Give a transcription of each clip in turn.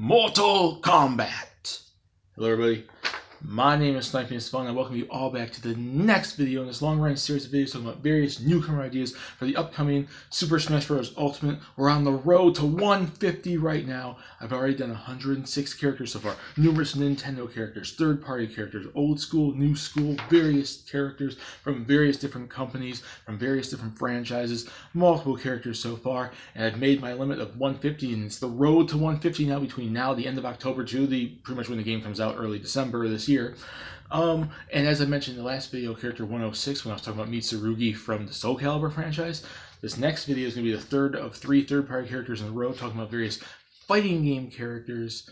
Mortal Kombat. Hello everybody, my name is Sniping Spawn and I welcome you all back to the next video in this long-running series of videos talking about various newcomer ideas for the upcoming Super Smash Bros. Ultimate. We're on the road to 150 right now. I've already done 106 characters so far. Numerous Nintendo characters, third-party characters, old school, new school, various characters from various different companies, from various different franchises, multiple characters so far, and I've made my limit of 150, and it's the road to 150 now between now the end of October to pretty much when the game comes out, early December this year. And as I mentioned in the last video, character 106, when I was talking about Mitsurugi from the Soul Calibur franchise, this next video is going to be the third of 3 third-party characters in a row, talking about various fighting game characters,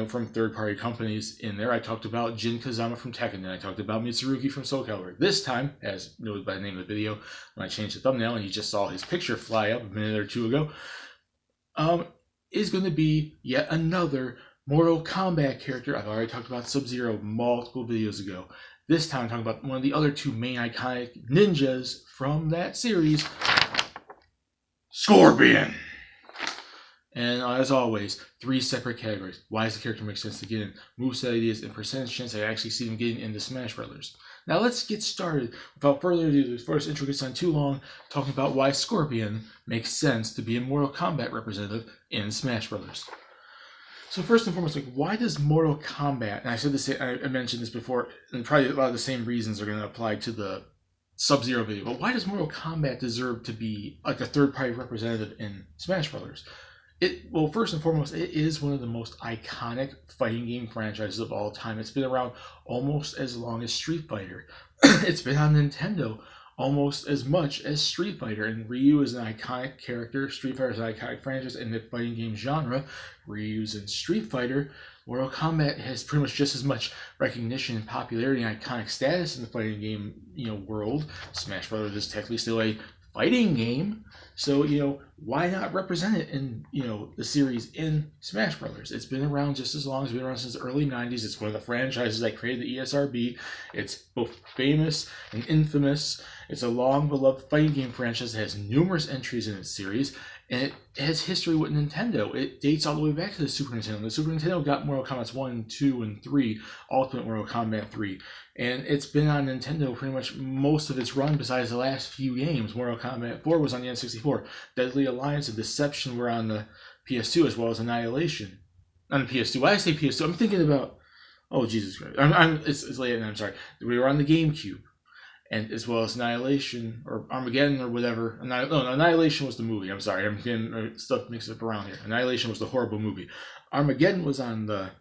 from third-party companies in there. I talked about Jin Kazama from Tekken, and I talked about Mitsurugi from Soul Calibur. This time, as noted by the name of the video, when I changed the thumbnail and you just saw his picture fly up a minute or two ago, is going to be yet another Mortal Kombat character. I've already talked about Sub-Zero multiple videos ago. This time I'm talking about one of the other 2 main iconic ninjas from that series, Scorpion. And as always, 3 separate categories. Why does the character make sense to get in? Moveset ideas and percentage chance I actually see them getting into Smash Brothers. Now let's get started. Without further ado, before this intro gets on too long, talking about why Scorpion makes sense to be a Mortal Kombat representative in Smash Brothers. So first and foremost, why does Mortal Kombat, and I said this, I mentioned this before, and probably a lot of the same reasons are going to apply to the Sub-Zero video, but why does Mortal Kombat deserve to be like a third-party representative in Smash Brothers? Well, first and foremost, it is one of the most iconic fighting game franchises of all time. It's been around almost as long as Street Fighter. It's been on Nintendo almost as much as Street Fighter, and Ryu is an iconic character. Street Fighter is an iconic franchise in the fighting game genre. Ryu's in Street Fighter. Mortal Kombat has pretty much just as much recognition and popularity and iconic status in the fighting game, world. Smash Brothers is technically still a fighting game, so why not represent it in the series in Smash Brothers? It's been around just as long. It's been around since the early 90s. It's one of the franchises that created the ESRB. It's both famous and infamous. It's a long beloved fighting game franchise that has numerous entries in its series, and it has history with Nintendo. It dates all the way back to the Super Nintendo. The Super Nintendo got Mortal Kombat 1, 2, and 3, Ultimate Mortal Kombat 3. And it's been on Nintendo pretty much most of its run besides the last few games. Mortal Kombat 4 was on the N64. Deadly Alliance and Deception were on the PS2, as well as Annihilation. On the PS2. Why did I say PS2? I'm thinking about... Oh, Jesus Christ. It's late, and I'm sorry. We were on the GameCube. And as well as Annihilation, or Armageddon, or whatever. Annihilation was the movie. I'm sorry, I'm getting stuff mixed up around here. Annihilation was the horrible movie. Armageddon was on the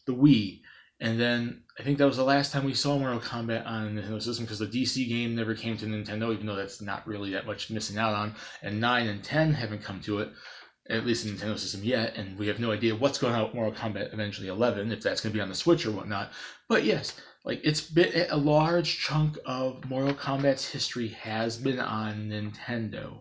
Wii, and then I think that was the last time we saw Mortal Kombat on the Nintendo system, because the DC game never came to Nintendo, even though that's not really that much missing out on. And 9 and 10 haven't come to it, at least in the Nintendo system yet, and we have no idea what's going on with Mortal Kombat eventually 11, if that's going to be on the Switch or whatnot. But yes, it's been a large chunk of Mortal Kombat's history has been on Nintendo.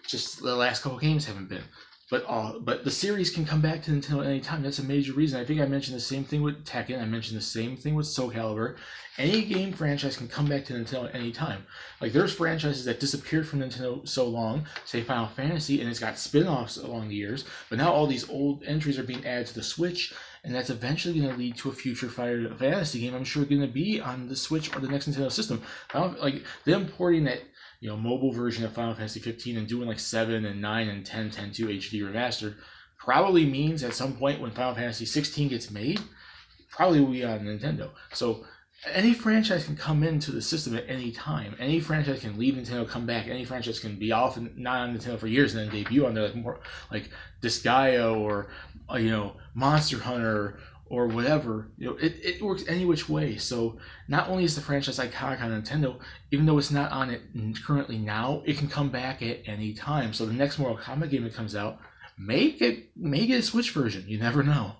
Just the last couple games haven't been. But the series can come back to Nintendo at any time. That's a major reason. I think I mentioned the same thing with Tekken. I mentioned the same thing with Soul Calibur. Any game franchise can come back to Nintendo at any time. There's franchises that disappeared from Nintendo so long, say Final Fantasy, and it's got spin-offs along the years, but now all these old entries are being added to the Switch, and that's eventually going to lead to a future Final Fantasy game, I'm sure, going to be on the Switch or the next Nintendo system. Them porting that mobile version of Final Fantasy 15 and doing 7 and 9 and 10, 10.2 HD remastered probably means at some point when Final Fantasy 16 gets made, probably will be on Nintendo. So any franchise can come into the system at any time. Any franchise can leave Nintendo, come back. Any franchise can be off and not on Nintendo for years and then debut on there, more like Disgaea or Monster Hunter or whatever. It works any which way. So not only is the franchise iconic on Nintendo, even though it's not on it currently now, it can come back at any time. So the next Mortal Kombat game that comes out may get a Switch version. You never know.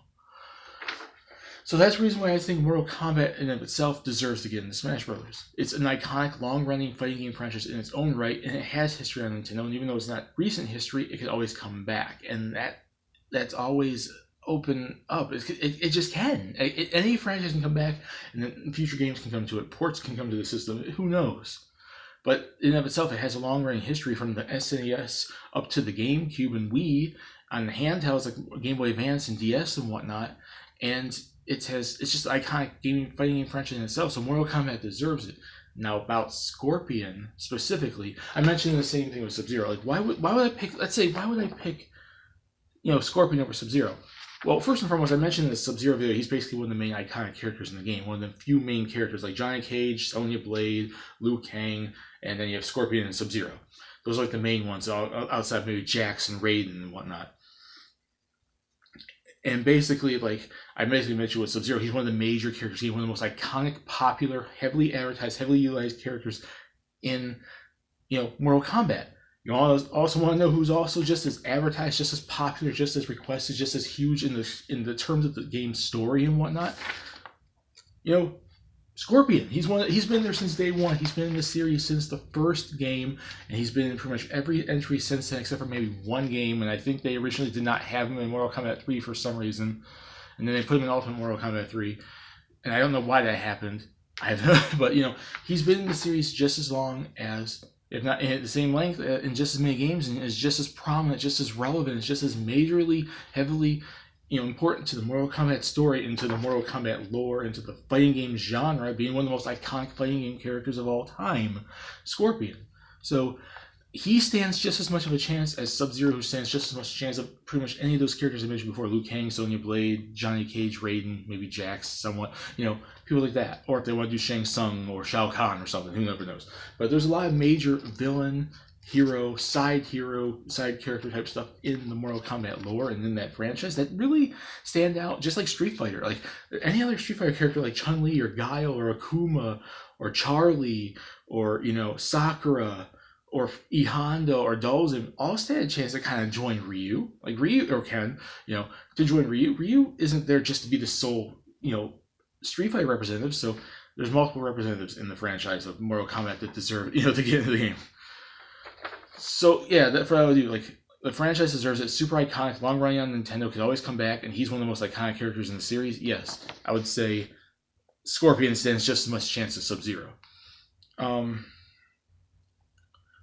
So that's the reason why I think Mortal Kombat in of itself deserves to get into Smash Brothers. It's an iconic, long-running fighting game franchise in its own right, and it has history on Nintendo. And even though it's not recent history, it can always come back, and that's always open up. It just can. Any franchise can come back, and then future games can come to it. Ports can come to the system. Who knows? But in of itself, it has a long-running history from the SNES up to the GameCube and Wii. on the handhelds like Game Boy Advance and DS and whatnot, and it's just an iconic fighting game franchise in itself. So Mortal Kombat deserves it. Now about Scorpion specifically, I mentioned the same thing with Sub-Zero. Like why would I pick? Let's say why would I pick, Scorpion over Sub-Zero? Well, first and foremost, I mentioned in the Sub-Zero video, he's basically one of the main iconic characters in the game. One of the few main characters like Johnny Cage, Sonya Blade, Liu Kang, and then you have Scorpion and Sub-Zero. Those are like the main ones, outside maybe Jax and Raiden and whatnot. And basically, like I mentioned with Sub-Zero, he's one of the major characters. He's one of the most iconic, popular, heavily advertised, heavily utilized characters in, Mortal Kombat. You also want to know who's also just as advertised, just as popular, just as requested, just as huge in the terms of the game's story and whatnot. Scorpion. He's been there since day one. He's been in the series since the first game, and he's been in pretty much every entry since then, except for maybe one game. And I think they originally did not have him in Mortal Kombat 3 for some reason, and then they put him in Ultimate Mortal Kombat 3, and I don't know why that happened. But he's been in the series just as long as, if not at the same length, in just as many games, and is just as prominent, just as relevant, is just as majorly, heavily, important to the Mortal Kombat story, into the Mortal Kombat lore, into the fighting game genre, being one of the most iconic fighting game characters of all time, Scorpion. So he stands just as much of a chance as Sub-Zero, who stands just as much chance of pretty much any of those characters I mentioned before: Liu Kang, Sonya Blade, Johnny Cage, Raiden, maybe Jax, somewhat, people like that. Or if they want to do Shang Tsung or Shao Kahn or something, who never knows. But there's a lot of major villain, hero, side character type stuff in the Mortal Kombat lore and in that franchise that really stand out, just like Street Fighter. Like any other Street Fighter character like Chun-Li or Guile or Akuma or Charlie or, Sakura or E Honda or Dalsim all stand a chance to kind of join Ryu. Like Ryu, or Ken, to join Ryu. Ryu isn't there just to be the sole, Street Fighter representative, so there's multiple representatives in the franchise of Mortal Kombat that deserve, to get into the game. So yeah, that's what I would do. Like the franchise deserves it. Super iconic, long running on Nintendo, could always come back, and he's one of the most iconic characters in the series. Yes, I would say Scorpion stands just as much chance as Sub-Zero.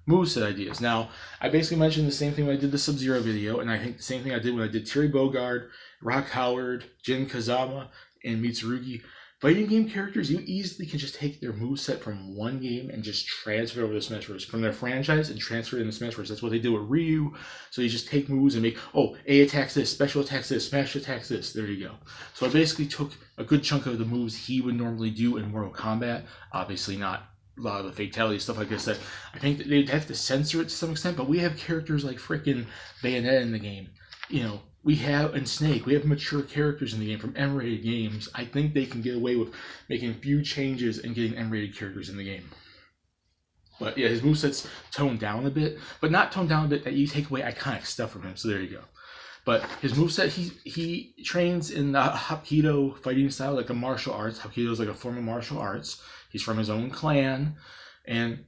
Moveset ideas. Now, I basically mentioned the same thing when I did the Sub-Zero video, and I think the same thing I did when I did Terry Bogard, Rock Howard, Jin Kazama, and Mitsurugi. Fighting game characters, you easily can just take their moveset from one game and just transfer it over to Smash Bros. From their franchise and transfer it into Smash Bros. That's what they did with Ryu. So you just take moves and make, A attacks this, special attacks this, smash attacks this. There you go. So I basically took a good chunk of the moves he would normally do in Mortal Kombat. Obviously not a lot of the fatality stuff like this. That I think that they'd have to censor it to some extent, but we have characters like frickin' Bayonetta in the game. We have, and Snake, we have mature characters in the game from M-rated games. I think they can get away with making a few changes and getting M-rated characters in the game. But yeah, his moveset's toned down a bit, but not toned down a bit that you take away iconic stuff from him, so there you go. But his moveset, he trains in the Hapkido fighting style, like a martial arts. Hapkido is like a form of martial arts. He's from his own clan, and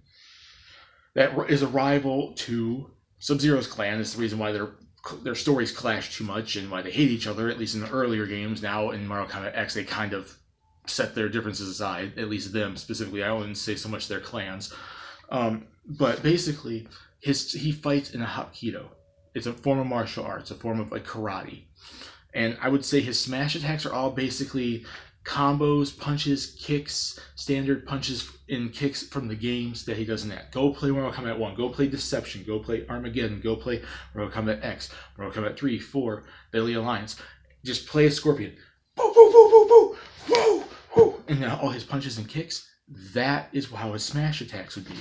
that is a rival to Sub-Zero's clan. That's the reason why their stories clash too much and why they hate each other, at least in the earlier games. Now in Mortal Kombat X, they kind of set their differences aside, at least them specifically. I wouldn't say so much their clans. But basically, he fights in a Hapkido. It's a form of martial arts, a form of like karate. And I would say his smash attacks are all basically combos, punches, kicks, standard punches and kicks from the games that he does in that. Go play Mortal Kombat 1, go play Deception, go play Armageddon, go play Mortal Kombat X, Mortal Kombat 3, 4, Deadly Alliance. Just play a Scorpion. Boo, boo, boo, boo, boo, woo, woo. And now all his punches and kicks, that is how his smash attacks would be.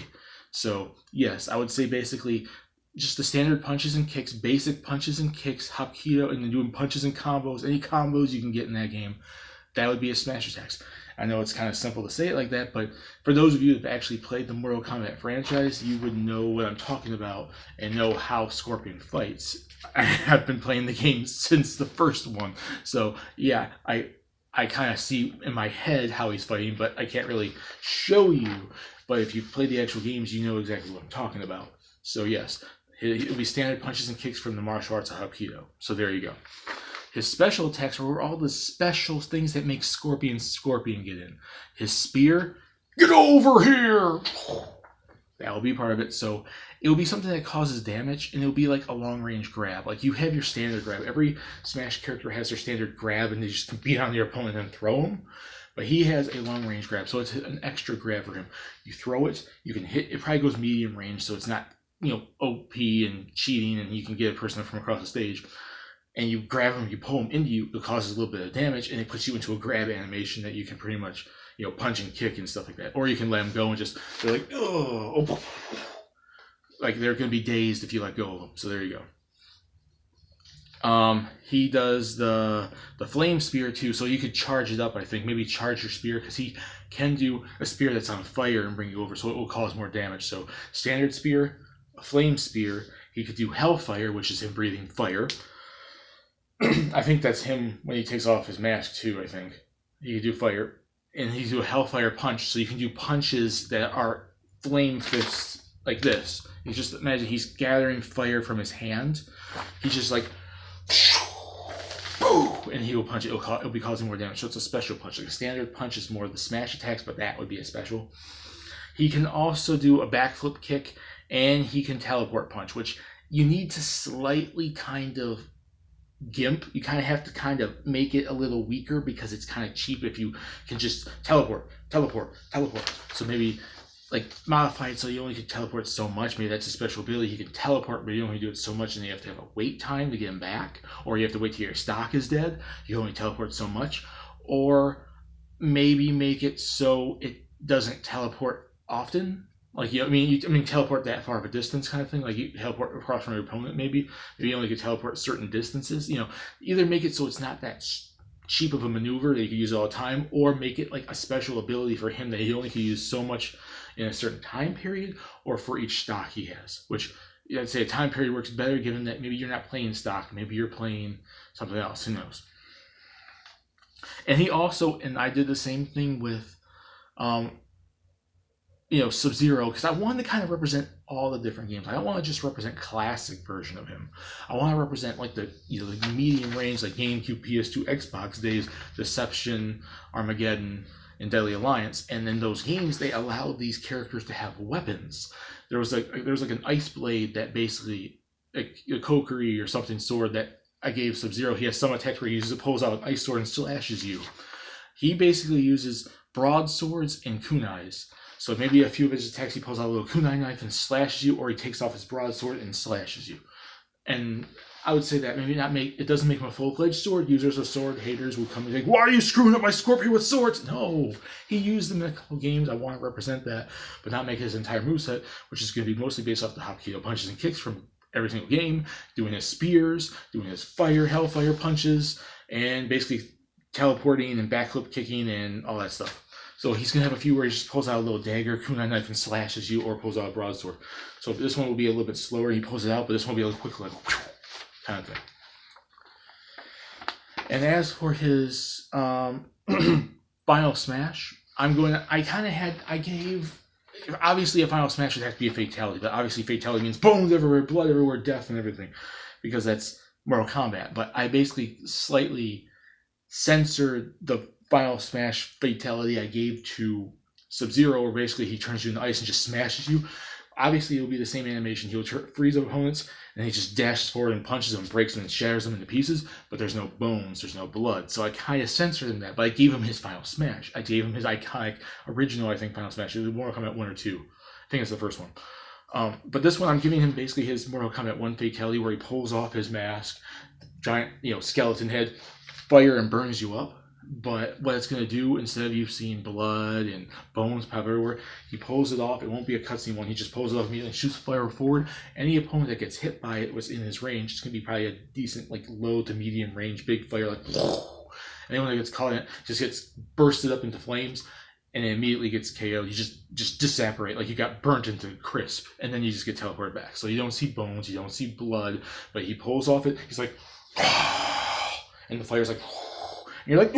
So yes, I would say basically just the standard punches and kicks, basic punches and kicks, Hapkido, and then doing punches and combos, any combos you can get in that game. That would be his smash attacks. I know it's kind of simple to say it like that, but for those of you that have actually played the Mortal Kombat franchise, you would know what I'm talking about and know how Scorpion fights. I have been playing the game since the first one, so yeah, I kind of see in my head how he's fighting, but I can't really show you. But if you've played the actual games, you know exactly what I'm talking about. So yes, it'll be standard punches and kicks from the martial arts of Hapkido. So there you go. His special attacks are all the special things that make Scorpion get in. His spear, get over here! That will be part of it. So it will be something that causes damage, and it'll be like a long range grab. Like you have your standard grab. Every Smash character has their standard grab, and they just can beat on your opponent and throw them. But he has a long range grab, so it's an extra grab for him. You throw it, you can hit. It probably goes medium range, so it's not OP and cheating, and you can get a person from across the stage. And you grab him, you pull him into you. It causes a little bit of damage, and it puts you into a grab animation that you can pretty much punch and kick and stuff like that. Or you can let him go and just they're like oh, like they're gonna be dazed if you let go of them. So there you go. He does the flame spear too, so you could charge it up. I think maybe charge your spear, because he can do a spear that's on fire and bring you over, so it will cause more damage. So standard spear, a flame spear. He could do hellfire, which is him breathing fire. I think that's him when he takes off his mask too. I think he could do fire, and he can do a hellfire punch. So you can do punches that are flame fists like this. You just imagine he's gathering fire from his hand. He's just like, and he will punch it. It'll be causing more damage. So it's a special punch. Like a standard punch is more the smash attacks, but that would be a special. He can also do a backflip kick, and he can teleport punch, which you need to slightly kind of gimp. You kind of have to kind of make it a little weaker, because it's kind of cheap if you can just teleport. So maybe like modify it so you only can teleport so much. Maybe that's a special ability. You can teleport, but you only do it so much, and you have to have a wait time to get him back, or you have to wait till your stock is dead. You only teleport so much. Or maybe make it so it doesn't teleport often. Like teleport that far of a distance kind of thing. Like you teleport across from your opponent. Maybe you only could teleport certain distances. Either make it so it's not that cheap of a maneuver that you can use all the time, or make it like a special ability for him that he only can use so much in a certain time period, or for each stock he has. Which I'd say a time period works better, given that maybe you're not playing stock, maybe you're playing something else. Who knows? And he also, and I did the same thing with Sub-Zero, because I wanted to kind of represent all the different games. I don't want to just represent classic version of him. I want to represent like the medium range, like GameCube, PS2, Xbox days, Deception, Armageddon, and Deadly Alliance. And then those games, they allowed these characters to have weapons. There was like an ice blade that basically, like a Kokiri or something sword that I gave Sub-Zero. He has some attacks where he uses pulls out an ice sword and slashes you. He basically uses broadswords and kunais. So maybe a few of his attacks, he pulls out a little kunai knife and slashes you, or he takes off his broadsword and slashes you. And I would say that maybe it doesn't make him a full-fledged sword. Users of sword haters will come and think, why are you screwing up my Scorpion with swords? No, he used them in a couple games. I want to represent that, but not make his entire moveset, which is going to be mostly based off the Hapkido punches and kicks from every single game, doing his spears, doing his hellfire punches, and basically teleporting and backflip kicking and all that stuff. So he's going to have a few where he just pulls out a little dagger, kunai knife, and slashes you, or pulls out a broadsword. So this one will be a little bit slower. He pulls it out, but this one will be a little quicker, like kind of thing. And as for his final smash, obviously a final smash would have to be a fatality, but obviously fatality means bones everywhere, blood everywhere, death and everything, because that's Mortal Kombat. But I basically slightly censored the final smash fatality I gave to Sub-Zero, where basically he turns you into ice and just smashes you. Obviously, it'll be the same animation. He'll freeze opponents, and he just dashes forward and punches them, breaks them, and shatters them into pieces, but there's no bones, there's no blood. So I kind of censored him that, but I gave him his final smash. I gave him his iconic, original, final smash. It was Mortal Kombat 1 or 2. I think it's the first one. But this one, I'm giving him basically his Mortal Kombat 1 fatality, where he pulls off his mask, giant, skeleton head, fire, and burns you up. But what it's going to do, instead of you seeing blood and bones pop everywhere, he pulls it off. It won't be a cutscene one. He just pulls it off immediately and shoots fire forward. Any opponent that gets hit by it was in his range. It's going to be probably a decent, low to medium range, big fire, anyone that gets caught in it just gets bursted up into flames, and it immediately gets KO'd. You just disapparate, like you got burnt into crisp, and then you just get teleported back. So you don't see bones, you don't see blood, but he pulls off it. He's like, and the fire's like, and you're like,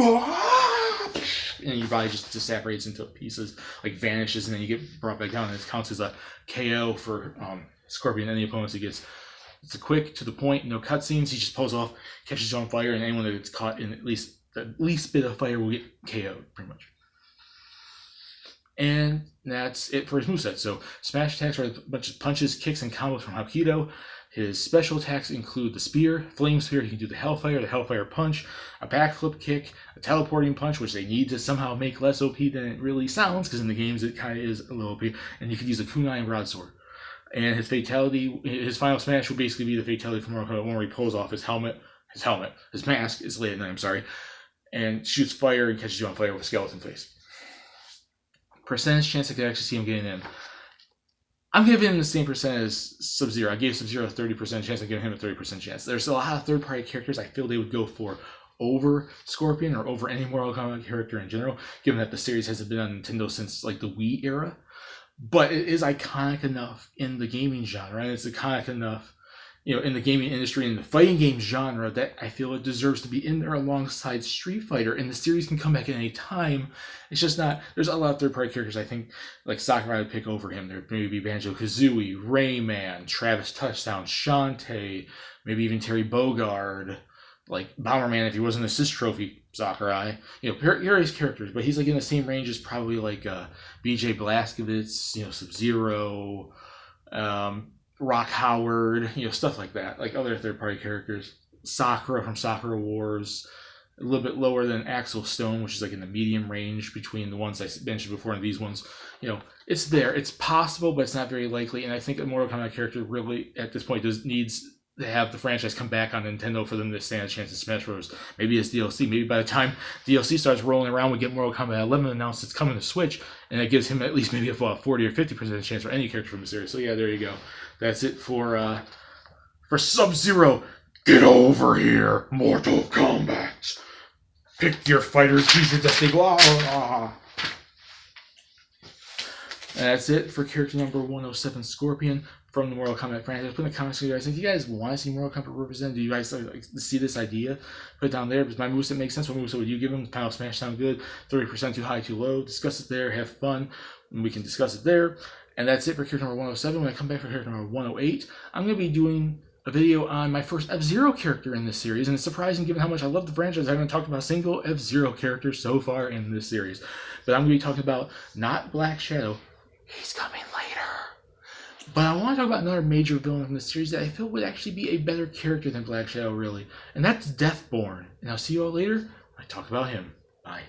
and your body just disapparates into pieces, vanishes, and then you get brought back down, and it counts as a KO for Scorpion. Any opponents he gets. It's a quick, to the point, no cutscenes. He just pulls off, catches you on fire, and anyone that gets caught in at least the least bit of fire will get KO'd, pretty much. And that's it for his moveset. So smash attacks are a bunch of punches, kicks, and combos from Hapkido. His special attacks include the spear, flame spear. He can do the hellfire punch, a backflip kick, a teleporting punch, which they need to somehow make less OP than it really sounds, because in the games it kind of is a little OP. And you can use a kunai and broadsword. And his fatality, his final smash will basically be the fatality from Mortal Kombat 1, where he pulls off his mask is late at night, I'm sorry, and shoots fire and catches you on fire with a skeleton face. Percentage chance I could actually see him getting in. I'm giving him the same percent as Sub-Zero. I gave Sub-Zero a 30% chance. I'm giving him a 30% chance. There's a lot of third-party characters I feel they would go for over Scorpion or over any Mortal Kombat character in general, given that the series hasn't been on Nintendo since like the Wii era. But it is iconic enough in the gaming genre, and it's iconic enough, in the gaming industry and the fighting game genre, that I feel it deserves to be in there alongside Street Fighter. And the series can come back at any time. It's just not. There's a lot of third-party characters I think like Sakurai would pick over him. There'd maybe be Banjo-Kazooie, Rayman, Travis Touchdown, Shantae, maybe even Terry Bogard, like Bomberman if he wasn't an assist trophy Sakurai. Various characters, but he's like in the same range as probably like BJ Blazkowicz, Sub-Zero, Rock Howard, stuff like that, like other third-party characters. Sakura from Sakura Wars, a little bit lower than Axel Stone, which is like in the medium range between the ones I mentioned before and these ones. It's there. It's possible, but it's not very likely. And I think a Mortal Kombat character really, at this point, needs to have the franchise come back on Nintendo for them to stand a chance in Smash Bros. Maybe it's DLC. Maybe by the time DLC starts rolling around, we get Mortal Kombat 11 announced it's coming to Switch, and it gives him at least maybe a 40 or 50% chance for any character from the series. So yeah, there you go. That's it for Sub-Zero. Get over here, Mortal Kombat. Pick your fighter's pieces as they go. And that's it for character number 107, Scorpion, from the Mortal Kombat franchise. Put in the comments if you guys think you guys want to see Mortal Kombat represented. Do you guys like see this idea? Put it down there. Does my moveset make sense? What moveset would you give him? Final smash sound good? 30% too high, too low? Discuss it there. Have fun. And we can discuss it there. And that's it for character number 107. When I come back for character number 108, I'm going to be doing a video on my first F-Zero character in this series. And it's surprising given how much I love the franchise. I haven't talked about a single F-Zero character so far in this series. But I'm going to be talking about not Black Shadow. He's coming later. But I want to talk about another major villain from this series that I feel would actually be a better character than Black Shadow, really. And that's Deathborn. And I'll see you all later when I talk about him. Bye.